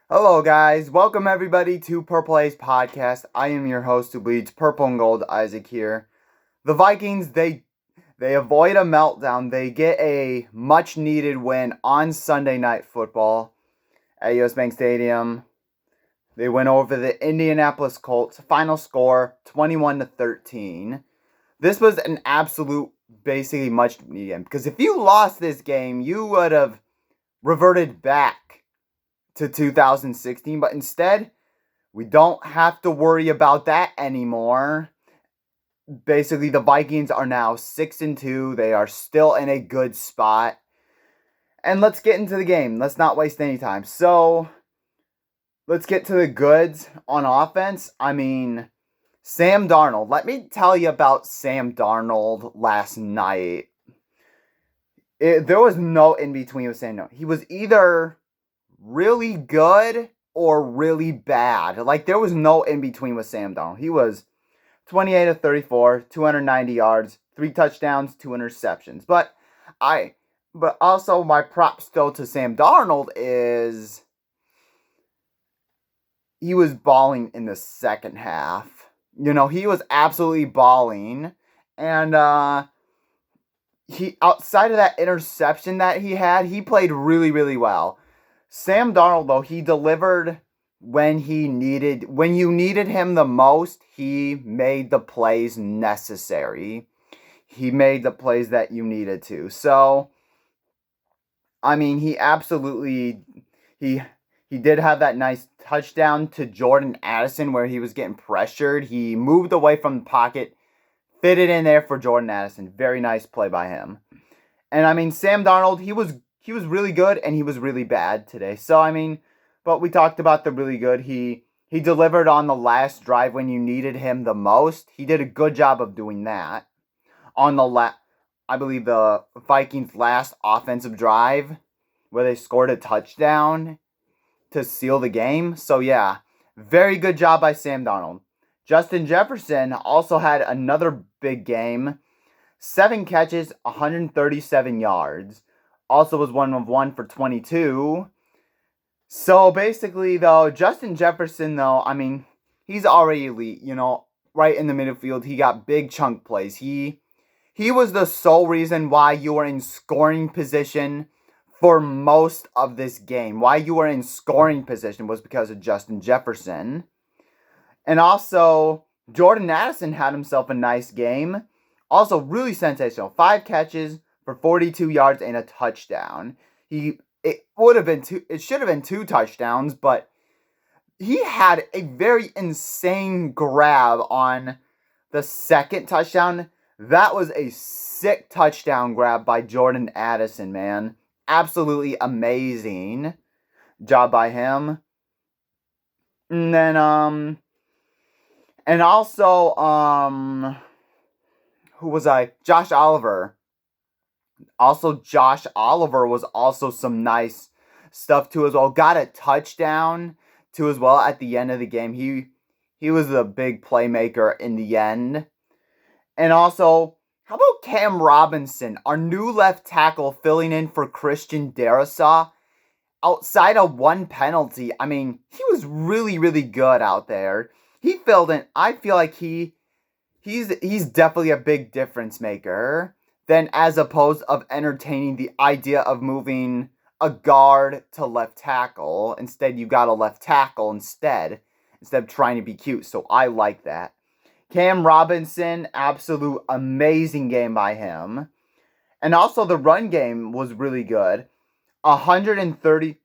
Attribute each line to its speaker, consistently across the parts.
Speaker 1: Hello, guys. Welcome, everybody, to Purple A's podcast. I am your host who bleeds purple and gold, Isaac here. The Vikings, they avoid a meltdown. They get a much-needed win on Sunday Night Football at US Bank Stadium. They went over the Indianapolis Colts. Final score, 21-13. This was an absolute, basically much-needed game. Because if you lost this game, you would have reverted back to 2016, but instead, we don't have to worry about that anymore. Basically, the Vikings are now 6-2. They are still in a good spot. And let's get into the game. Let's not waste any time. So, let's get to the goods on offense. Sam Darnold. Let me tell you about Sam Darnold last night. There was no in between with Sam Darnold. He was either really good or really bad. Like, there was no in between with Sam Darnold. He was 28 of 34, 290 yards, 3 touchdowns, 2 interceptions. But also my props still to Sam Darnold is he was balling in the second half. He was absolutely balling. And he, outside of that interception that he had, he played really, really well. Sam Darnold, though, he delivered when you needed him the most. He made the plays necessary. He made the plays that you needed to. So, he absolutely, he did have that nice touchdown to Jordan Addison where he was getting pressured. He moved away from the pocket, fit it in there for Jordan Addison. Very nice play by him. And Sam Darnold, he was really good and he was really bad today. So, but we talked about the really good. He delivered on the last drive when you needed him the most. He did a good job of doing that. I believe the Vikings' last offensive drive where they scored a touchdown to seal the game. So yeah, very good job by Sam Darnold. Justin Jefferson also had another big game. 7 catches, 137 yards. Also was 1 of 1 for 22. So basically, though, Justin Jefferson, though, he's already elite. Right in the midfield, he got big chunk plays. He was the sole reason why you were in scoring position for most of this game. Why you were in scoring position was because of Justin Jefferson. And also, Jordan Addison had himself a nice game. Also, really sensational. 5 catches for 42 yards and a touchdown. It should have been 2 touchdowns, but he had a very insane grab on the second touchdown. That was a sick touchdown grab by Jordan Addison, man. Absolutely amazing job by him. And then, and also, who was I? Josh Oliver. Also, Josh Oliver was also some nice stuff too as well. Got a touchdown too as well at the end of the game. He was a big playmaker in the end. And also, how about Cam Robinson, our new left tackle filling in for Christian Darrisaw? Outside of 1 penalty, he was really, really good out there. He filled in. I feel like he's definitely a big difference maker. Then as opposed of entertaining the idea of moving a guard to left tackle. Instead, you got a left tackle instead of trying to be cute. So I like that. Cam Robinson, absolute amazing game by him. And also the run game was really good. The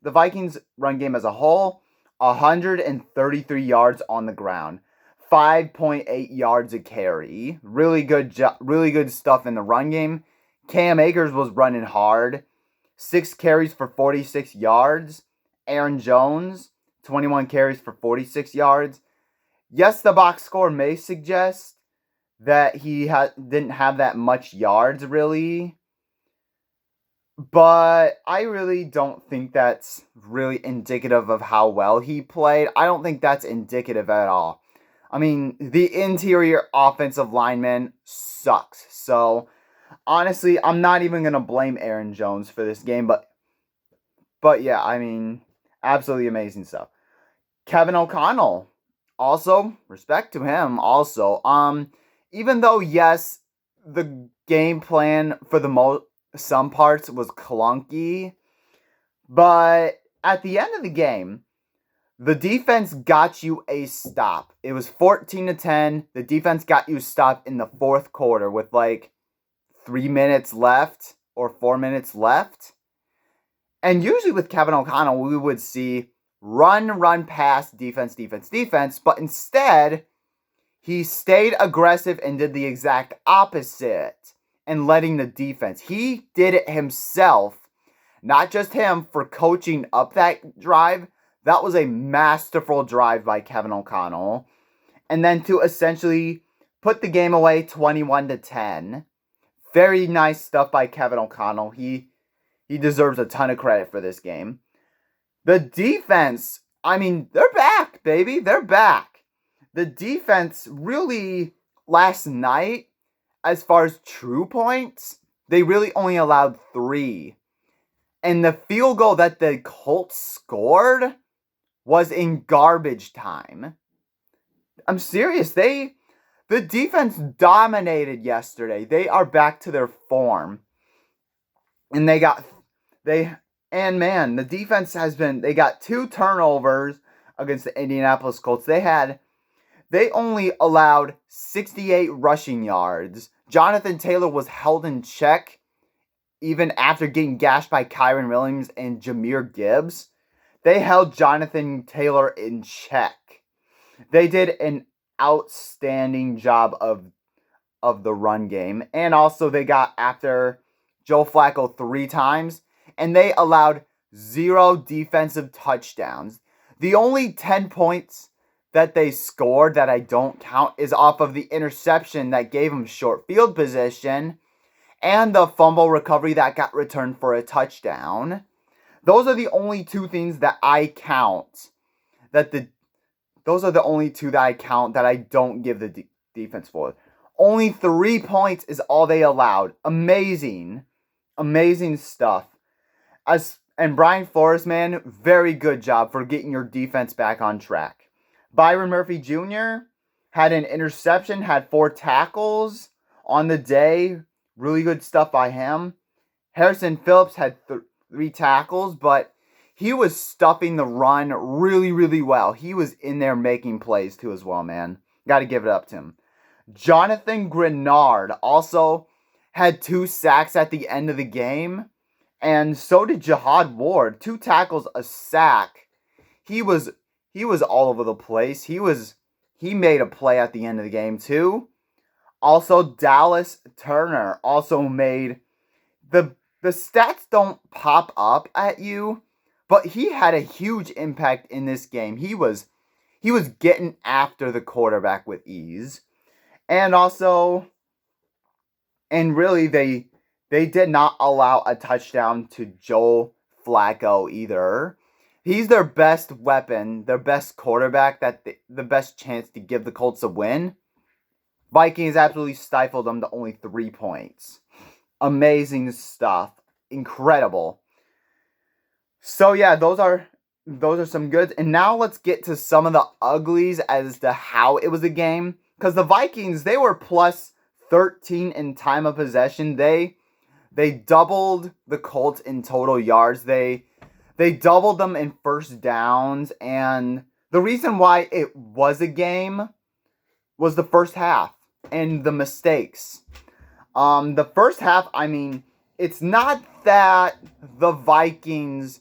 Speaker 1: Vikings run game as a whole, 133 yards on the ground. 5.8 yards a carry. Really good stuff in the run game. Cam Akers was running hard. 6 carries for 46 yards. Aaron Jones, 21 carries for 46 yards. Yes, the box score may suggest that he didn't have that much yards, really. But I really don't think that's really indicative of how well he played. I don't think that's indicative at all. The interior offensive lineman sucks. So, honestly, I'm not even going to blame Aaron Jones for this game. But yeah, Absolutely amazing stuff. Kevin O'Connell, also respect to him. Also, even though yes, the game plan for some parts was clunky, but at the end of the game, the defense got you a stop. It was 14-10. The defense got you a stop in the fourth quarter with like 3 minutes left or 4 minutes left. And usually with Kevin O'Connell, we would see run, pass, defense, but instead, he stayed aggressive and did the exact opposite and letting the defense. He did it himself, not just him, for coaching up that drive. That was a masterful drive by Kevin O'Connell. And then to essentially put the game away 21-10. Very nice stuff by Kevin O'Connell. He deserves a ton of credit for this game. The defense, I mean, they're back, baby. They're back. The defense really, last night, as far as true points, they really only allowed 3. And the field goal that the Colts scored was in garbage time. I'm serious. The defense dominated yesterday. They are back to their form. And the defense they got 2 turnovers against the Indianapolis Colts. They only allowed 68 rushing yards. Jonathan Taylor was held in check even after getting gashed by Kyren Williams and Jahmyr Gibbs. They held Jonathan Taylor in check. They did an outstanding job of the run game. And also they got after Joe Flacco 3 times. And they allowed 0 defensive touchdowns. The only 10 points that they scored that I don't count is off of the interception that gave them short field position and the fumble recovery that got returned for a touchdown. Those are the only 2 things that I count. Those are the only 2 that I count that I don't give the defense for. Only 3 points is all they allowed. Amazing stuff. And Brian Flores, man, very good job for getting your defense back on track. Byron Murphy Jr. had an interception, had 4 tackles on the day. Really good stuff by him. Harrison Phillips had 3 tackles, but he was stuffing the run really, really well. He was in there making plays too as well, man. Got to give it up to him. Jonathan Grenard also had 2 sacks at the end of the game. And so did Jihad Ward. 2 tackles, a sack. He was all over the place. He made a play at the end of the game too. Also, Dallas Turner also made the stats don't pop up at you, but he had a huge impact in this game. He was getting after the quarterback with ease. And really they did not allow a touchdown to Joe Flacco either. He's their best weapon, their best quarterback, the best chance to give the Colts a win. Vikings absolutely stifled them to only 3 points. Amazing stuff. Incredible. So yeah, those are some goods. And now let's get to some of the uglies as to how it was a game. Because the Vikings, they were plus 13 in time of possession. They doubled the Colts in total yards. They doubled them in first downs. And the reason why it was a game was the first half and the mistakes. The first half, I mean, it's not that the Vikings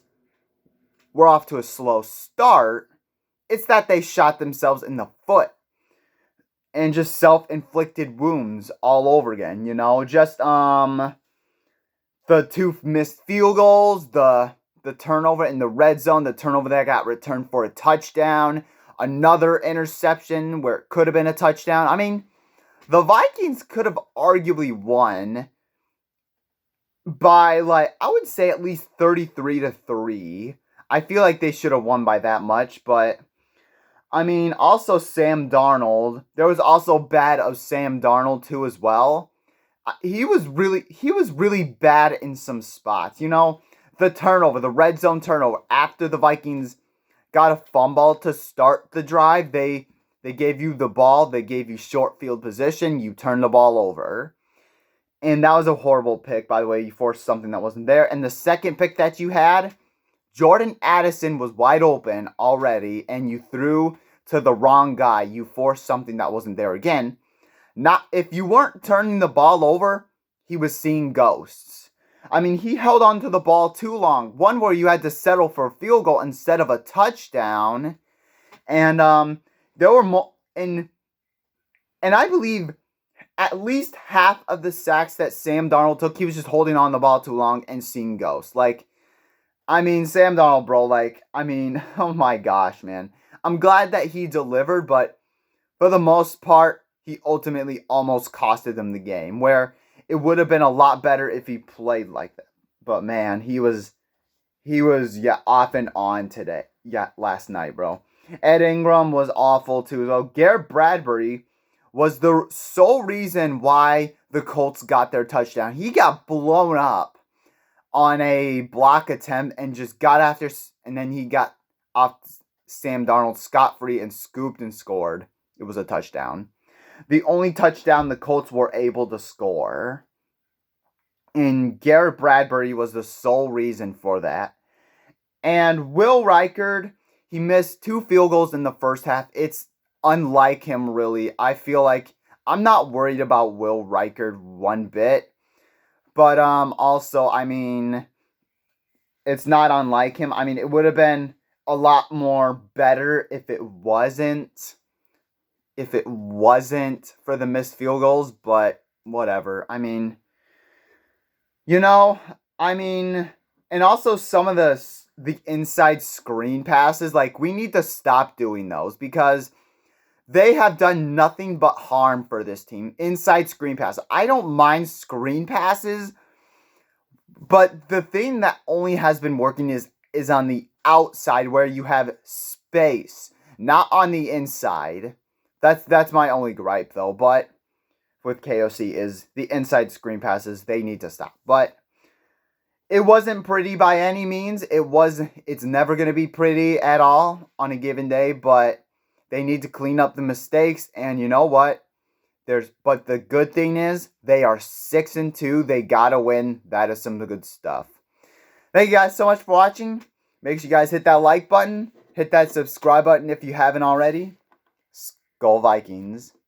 Speaker 1: were off to a slow start. It's that they shot themselves in the foot. And just self-inflicted wounds all over again, you know? Just, the 2 missed field goals, the turnover in the red zone, the turnover that got returned for a touchdown, another interception where it could have been a touchdown. I mean, the Vikings could have arguably won by, I would say at least 33-3. I feel like they should have won by that much, but I mean, also Sam Darnold. There was also bad of Sam Darnold too as well. He was really bad in some spots. You know, the turnover, the red zone turnover, after the Vikings got a fumble to start the drive, they gave you the ball, they gave you short field position, you turned the ball over. And that was a horrible pick, by the way. You forced something that wasn't there. And the second pick that you had, Jordan Addison was wide open already, and you threw to the wrong guy. You forced something that wasn't there again. Not if you weren't turning the ball over, he was seeing ghosts. I mean, he held on to the ball too long. One where you had to settle for a field goal instead of a touchdown. And there were more, and I believe at least half of the sacks that Sam Darnold took, he was just holding on the ball too long and seeing ghosts. Like, I mean, Sam Darnold, bro, like, I mean, oh my gosh, man. I'm glad that he delivered, but for the most part, he ultimately almost costed them the game, where it would have been a lot better if he played like that. But man, he was off and on today. Yeah, last night, bro. Ed Ingram was awful too, though. Garrett Bradbury was the sole reason why the Colts got their touchdown. He got blown up on a block attempt and just got after, and then he got off Sam Darnold scot-free and scooped and scored. It was a touchdown. The only touchdown the Colts were able to score. And Garrett Bradbury was the sole reason for that. And Will Reichard, he missed 2 field goals in the first half. It's unlike him, really. I feel like I'm not worried about Will Reichard one bit. But also, I mean, it's not unlike him. I mean, it would have been a lot more better if it wasn't for the missed field goals, but whatever. I mean, and also some of the inside screen passes, like, we need to stop doing those because they have done nothing but harm for this team. Inside screen passes. I don't mind screen passes, but the thing that only has been working is on the outside where you have space, not on the inside. That's my only gripe, though. But with KOC is the inside screen passes. They need to stop. But it wasn't pretty by any means. It's never going to be pretty at all on a given day. But they need to clean up the mistakes. And you know what? But the good thing is they are 6-2. They gotta win. That is some of the good stuff. Thank you guys so much for watching. Make sure you guys hit that like button. Hit that subscribe button if you haven't already. Go Vikings.